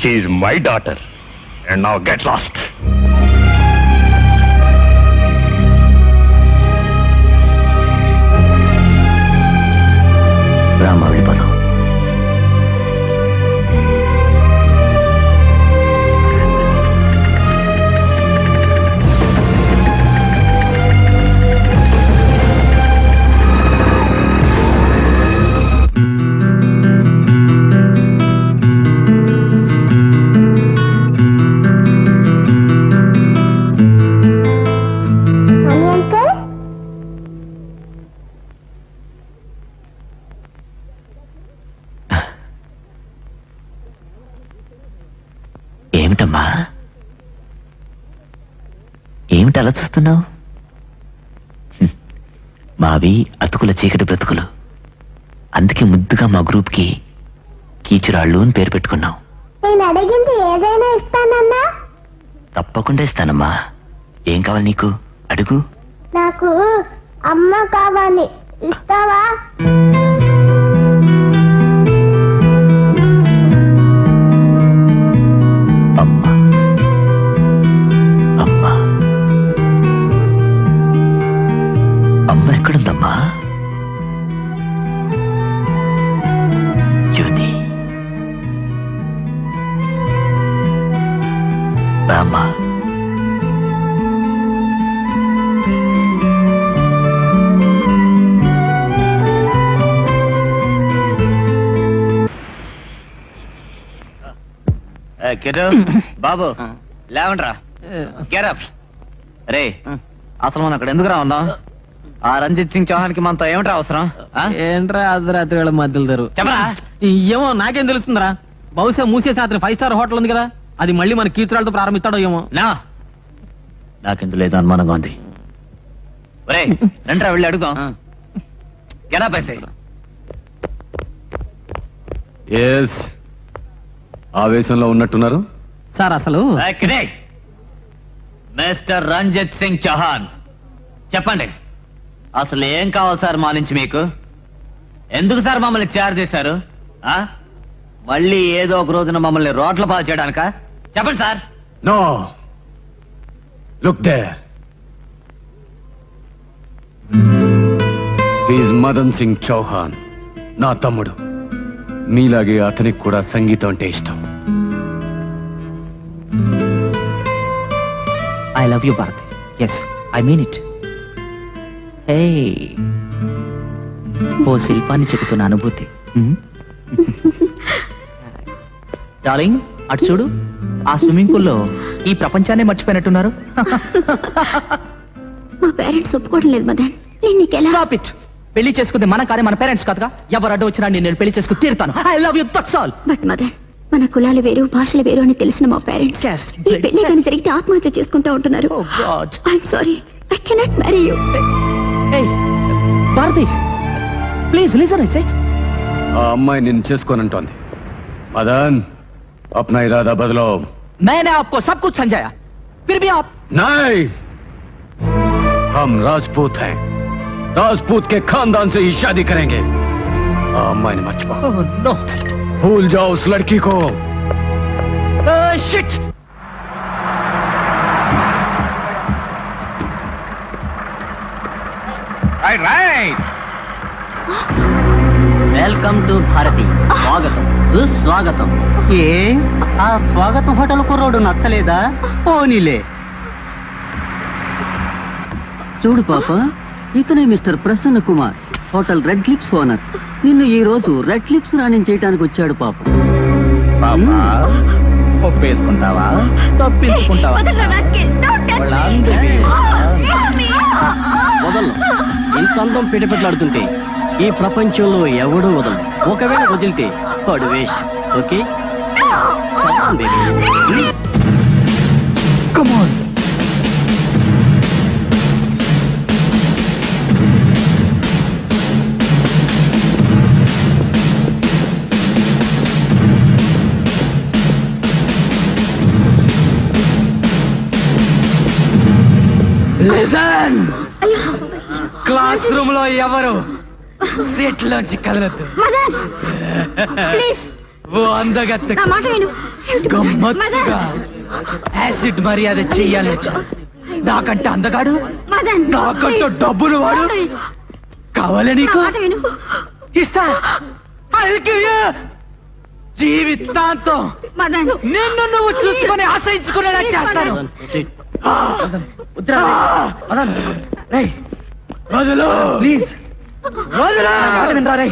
She is my daughter and now get lost. Rama వెళ్ళిపోదాం. ఏమిటమ్మా, ఏమిటి అలా చూస్తున్నావు? మావి అతుకుల చీకటి బ్రతుకులు, అందుకే ముద్దుగా మా గ్రూప్కి కీచురాళ్ళు అని పేరు పెట్టుకున్నాం. నేను అడిగింది ఏదైనా ఇస్తానన్నా? తప్పకుండా ఇస్తానమ్మా. ఏం కావాలి నీకు? అడుగు. నాకు అమ్మ కావాలి, ఇస్తావా? ఎక్కడుందమ్మా? జ్యోతి, రామ్మా. బాబు లేవండ్రా. రే, అసలు మనం అక్కడ ఎందుకురా ఉన్నాం? ఆ రంజిత్ సింగ్ చౌహాన్ కి మనతో ఏమిట్రా అవసరం? ఏంట్రా అర్ధరాత్రి వేళ మధ్యలో చెప్పరా? ఏమో నాకేం తెలుస్తుందిరా. బహుశా మూసేసి అతని 5 స్టార్ హోటల్ ఉంది కదా, అది మళ్ళీ మన కీచురాలతో ప్రారంభిస్తాడో ఏమో. నాకెందుకు లేదు అనుమానంగా ఉంది. రండిరా వెళ్ళి అడుగుదాం. ఎలా పైసే? ఆవేశంలో ఉన్నట్టున్నారు సార్. అసలు మిస్టర్ రంజిత్ సింగ్ చౌహాన్, చెప్పండి, అసలు ఏం కావాలి సార్ మా నుంచి మీకు? ఎందుకు సార్ మమ్మల్ని చేరదీశారు? మళ్ళీ ఏదో ఒక రోజున మమ్మల్ని రోడ్ల పాలు చేయడానికా? చెప్పండి sir. No, look there. He's Madan Singh Chauhan, నా తమ్ముడు. మీలాగే అతనికి కూడా సంగీతం అంటే ఇష్టం. I love you Bharati. Yes, I mean it. ఓ శిల్పాన్ని చెబుతున్న అనుభూతి. డార్లింగ్, అటు చూడు. ఆ స్విమ్మింగ్ పూల్లో ఈ ప్రపంచాన్ని మర్చిపోయినట్టున్నారు. మా పేరెంట్స్ ఒప్పుకోవడం లేదు మదన్. నేను నీకెలా? Stop it. పెళ్లి చేసుకుంది మన కానీ మన పేరెంట్స్ కాదుగా. ఎవరు అడ్డు వచ్చినా నేను పెళ్లి చేసుకుని తీరుతాను. I love you, that's all. But Madan, మన కులాలు వేరు, భాషలు వేరు అని తెలిసిన మా పేరెంట్స్ ఈ పెళ్లి కానీ జరిగితే ఆత్మహత్య చేసుకుంటూ ఉంటున్నారు. I'm sorry, I cannot marry you. Bharathi, please listen. I say, ఆ అమ్మాయి నిన్ను చేసుకోనంటోంది. మదన్, अपना इरादा बदलो. मैंने आपको सब कुछ समझाया, फिर भी आप. नहीं, हम राजपूत हैं. राजपूत के खानदान से ही शादी करेंगे. अम्मा ने मत पाओ. नो, भूल जाओ उस लड़की को. Shit. Right. Welcome to Bharati. స్వాగతం, సుస్వాగతం. ఏ ఆ స్వాగతం హోటల్ కుర్రోడు నచ్చలేదా? పోనీలే. చూడు పాప, ఇతనే mister Prasanna Kumar, hotel red lips owner. నిన్ను ఈ రోజు రెడ్ లిప్స్ రాణించేయటానికి వచ్చాడు పాప. ఒప్పేసుకుంటావా, తప్పించుకుంటావా? వదలను. ఇంత అందం పిడిపెట్లాడుతుంటే ఈ ప్రపంచంలో ఎవడూ వదలడు. ఒకవేళ వదిలితే వాడు waste. Okay, come on. Listen, class room లో ఎవరు సీట్లోంచి కదలొద్దు. ఓ అందగత్తె నా మాట విను. గమ్మత్తుగా యాసిడ్ మర్యాద చెయ్యాలి. నాకంటే అందగాడు, మదన్, నాకంటే డబ్బులు వాడు కావాలి నీకు. నా మాట విను. ఇస్తా. I'll give you. జీవితాంతం మదన్, నిన్ను నువ్వు చూసుకొని ఆశ్రయించుకునేలా చేస్తాను. వదలు ప్లీజ్, వదలు వినరా రే.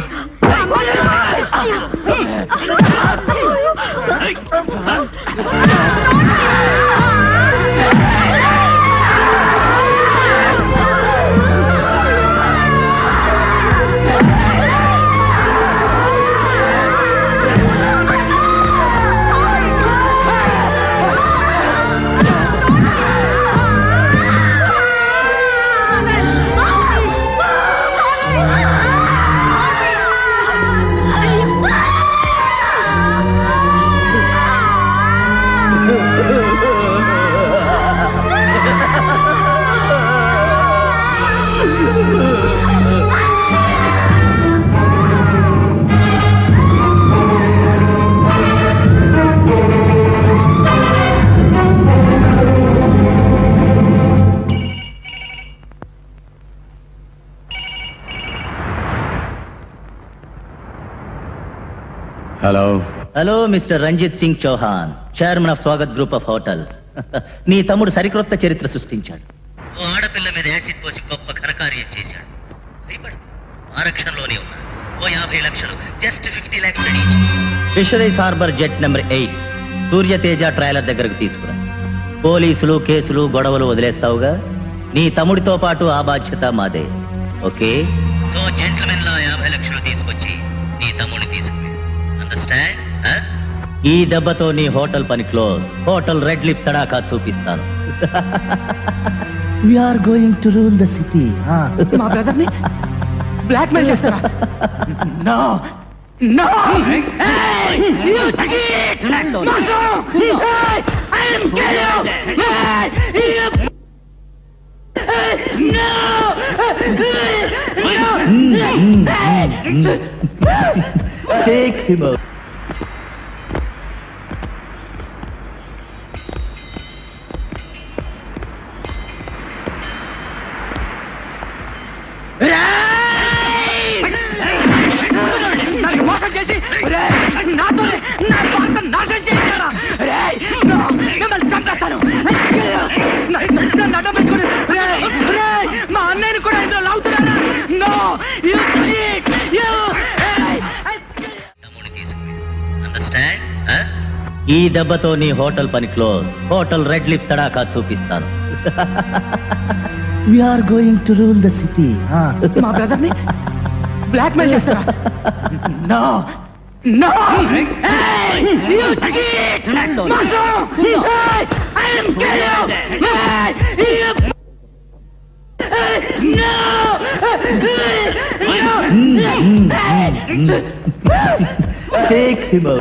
Hello hello mister Ranjit Singh Chauhan, chairman of Swagat group of hotels. నీ తమ్ముడు సరికొత్త చరిత్ర సృష్టించాడు. ఓ ఆడపిల్ల మీద యాసిడ్ పోసి గొప్ప ఘనకార్యం చేశాడు. భయపడకు, ఆరక్షణలోనే ఉన్నాడు. ఓ 50 లక్షలు, just 50 lakhs fisheries harbour jet number 8 Surya Teja trailer దగ్గరకు తీసుకురా. పోలీసులు, కేసులు, గొడవలు వదిలేస్తావుగా. నీ తమ్ముడితో పాటు ఆ బాధ్యత మాదే. ఓకే? సో జెంట్మెన్ లా 50 లక్షలు తీసుకొచ్చి నీ తమ్ముడిని తీసుకుని. ఈ దెబ్బతో నీ హోటల్ పని క్లోజ్. హోటల్ రెడ్ లిప్స్ తడాకా చూపిస్తాను. We are going to rule the city. మా బ్రదర్ ని బ్లాక్ మెయిల్ చేస్తారా? No no, you cheat. I am kill you. No. Take him out. మోసం చేసి నాతో నా భర్త నాశనం చేయించారా? మిమ్మల్ని చంపేస్తాను. నన్ను అడ్డం పెట్టుకుని మా అన్నయ్యని కూడా ఇందులో లాగుతున్నారా? No, you cheat, you. ఈ దెబ్బతో నీ హోటల్ పని క్లోజ్. హోటల్ రెడ్ లిప్స్ తడాకా చూపిస్తాను. We are going to rule the city. మా బ్రదర్ ని బ్లాక్ మెయిల్ చేస్తారా? No no, you cheat. I am kill you. No. Take him out.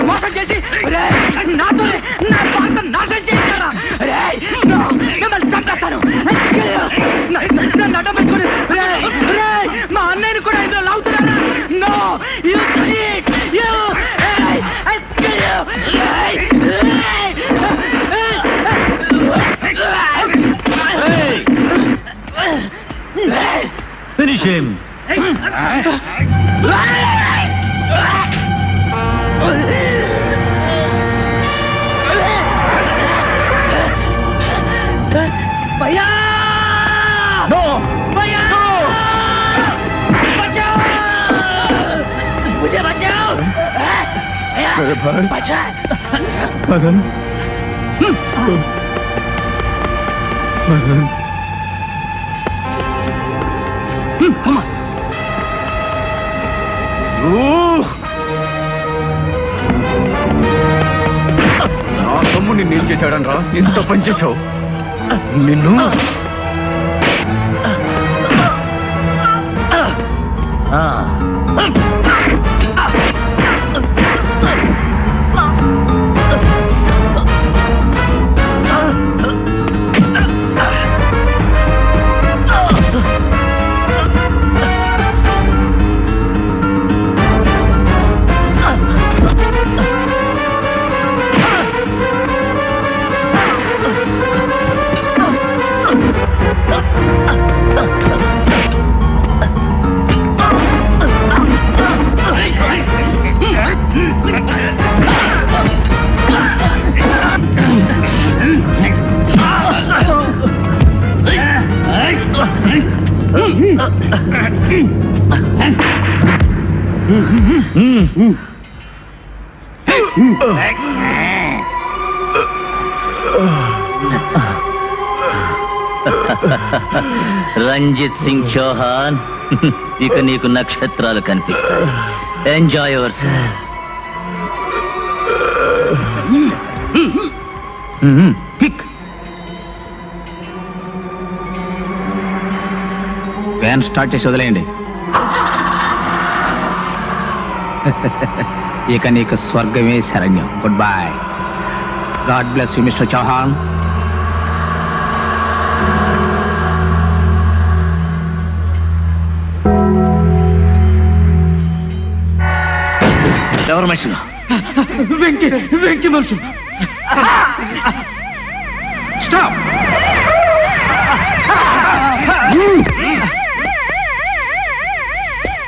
మోసం చేసి నాతో నా భర్త నాశనం చేయించారా? మిమ్మల్ని చంపేస్తాను. నన్ను అడ్డం పెట్టుకుని మా అన్నయ్యని కూడా ఇందులో లాగుతున్నారా? No, you cheat, you. Finish him. भैया! No! भैया! No! बचाओ! मुझे बचाओ! मेरे भाई। बचा! मदन। मदन। Come on! నా తమ్ముడిని నేను చేశాడనరా? ఎంత పని చేశావు నిన్ను? రంజిత్ సింగ్ చౌహాన్, ఇక నీకు నక్షత్రాలు కనిపిస్తాయి. Enjoy yourself. Van start చేసి వదిలేయండి. ఇక నీకు స్వర్గమే శరణ్యం. Good bye. God bless you mister Chauhan. ఎవరు మనుషులు? వెంకీ వెంకీ మనుషులు. స్టాప్.